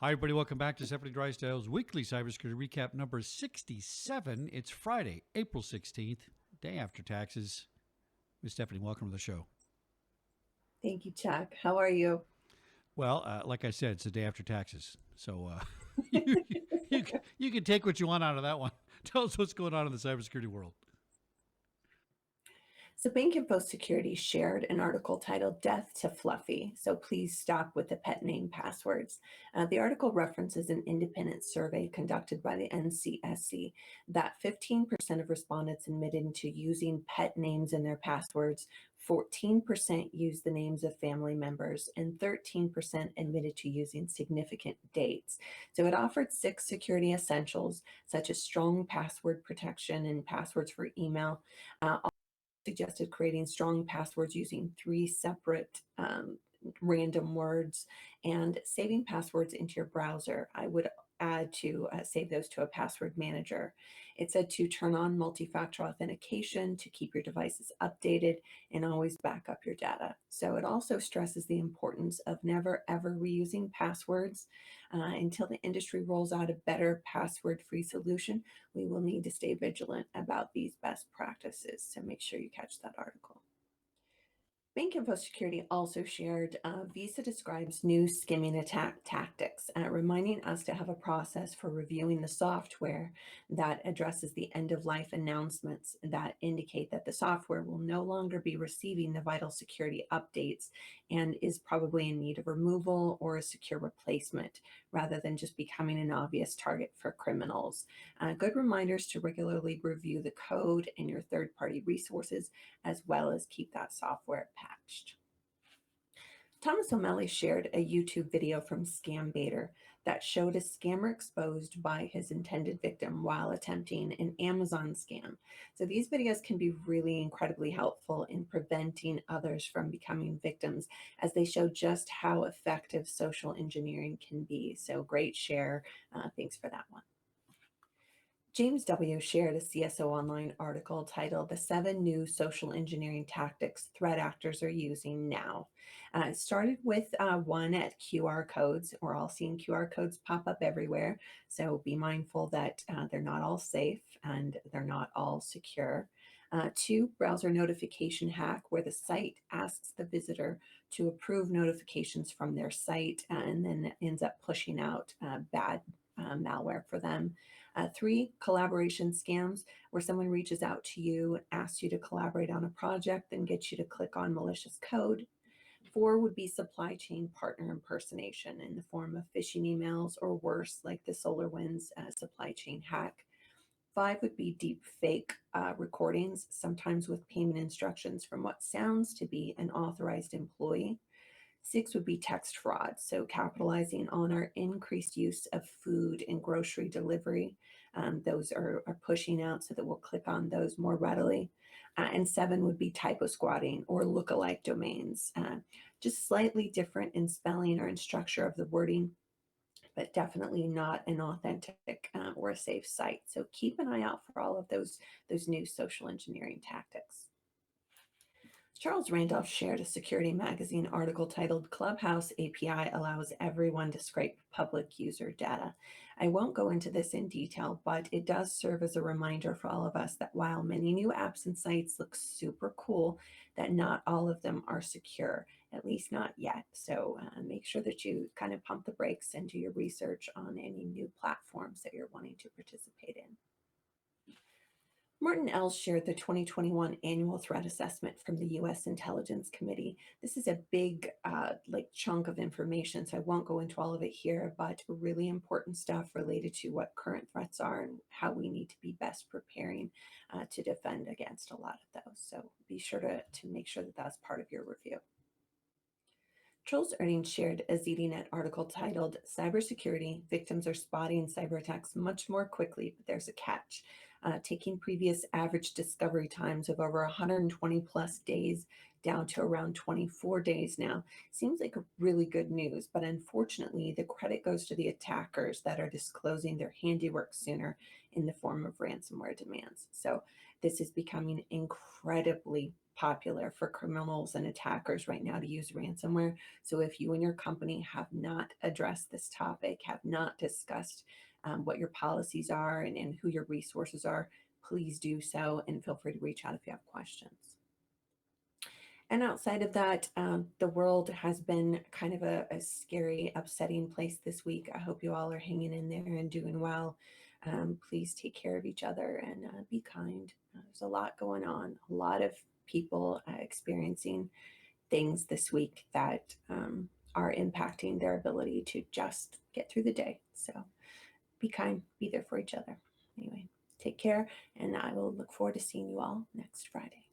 Hi, everybody. Welcome back to Stefanie Drysdale's weekly cybersecurity recap number 67. It's Friday, April 16th, day after taxes. Ms. Stefanie, welcome to the show. Thank you, Chuck. How are you? Well, like I said, it's the day after taxes. So you can take what you want out of that one. Tell us what's going on in the cybersecurity world. So Bank Info Security shared an article titled Death to Fluffy, so please stop with the pet name passwords. The article references an independent survey conducted by the NCSC that 15% of respondents admitted to using pet names in their passwords, 14% used the names of family members, and 13% admitted to using significant dates. So it offered 6 security essentials, such as strong password protection and passwords for email, suggested creating strong passwords using 3 separate random words and saving passwords into your browser. I would add to save those to a password manager. It said to turn on multi-factor authentication to keep your devices updated and always back up your data. So it also stresses the importance of never ever reusing passwords. Until the industry rolls out a better password-free solution, we will need to stay vigilant about these best practices. So make sure you catch that article. Bank Info Security also shared Visa describes new skimming attack tactics, reminding us to have a process for reviewing the software that addresses the end-of-life announcements that indicate that the software will no longer be receiving the vital security updates and is probably in need of removal or a secure replacement, rather than just becoming an obvious target for criminals. Good reminders to regularly review the code and your third-party resources, as well as keep that software patched. Thomas O'Malley shared a YouTube video from ScamBaiter that showed a scammer exposed by his intended victim while attempting an Amazon scam. So these videos can be really incredibly helpful in preventing others from becoming victims, as they show just how effective social engineering can be. So great share. Thanks for that one. James W. shared a CISO Online article titled The 7 New Social Engineering Tactics Threat Actors Are Using Now. It started with one at QR codes. We're all seeing QR codes pop up everywhere, so be mindful that they're not all safe and they're not all secure. 2, browser notification hack, where the site asks the visitor to approve notifications from their site and then ends up pushing out bad malware for them. 3, collaboration scams, where someone reaches out to you, asks you to collaborate on a project, then gets you to click on malicious code. 4 would be supply chain partner impersonation in the form of phishing emails, or worse, like the SolarWinds supply chain hack. 5 would be deep fake recordings, sometimes with payment instructions from what sounds to be an authorized employee. 6 would be text fraud, so capitalizing on our increased use of food and grocery delivery. Those are pushing out so that we'll click on those more readily. And 7 would be typo squatting or lookalike domains, just slightly different in spelling or in structure of the wording, but definitely not an authentic or a safe site. So keep an eye out for all of those new social engineering tactics. Charles Randolph shared a Security Magazine article titled Clubhouse API Allows Everyone to Scrape Public User Data. I won't go into this in detail, but it does serve as a reminder for all of us that while many new apps and sites look super cool, that not all of them are secure, at least not yet. So make sure that you kind of pump the brakes and do your research on any new platforms that you're wanting to participate in. Martin Els shared the 2021 annual threat assessment from the U.S. Intelligence Committee. This is a big chunk of information, so I won't go into all of it here, but really important stuff related to what current threats are and how we need to be best preparing to defend against a lot of those. So be sure to make sure that that's part of your review. Trolls Earnings shared a ZDNet article titled Cybersecurity, Victims Are Spotting Cyber Attacks Much More Quickly, but There's a Catch. Taking previous average discovery times of over 120 plus days down to around 24 days now. Seems like really good news, but unfortunately, the credit goes to the attackers that are disclosing their handiwork sooner in the form of ransomware demands. So this is becoming incredibly popular for criminals and attackers right now to use ransomware. So if you and your company have not addressed this topic, have not discussed what your policies are and who your resources are, please do so, and feel free to reach out if you have questions. And outside of that, the world has been kind of a scary, upsetting place this week. I hope you all are hanging in there and doing well. Please take care of each other and be kind. There's a lot going on, a lot of people experiencing things this week that are impacting their ability to just get through the day. So be kind, be there for each other. Anyway, take care, and I will look forward to seeing you all next Friday.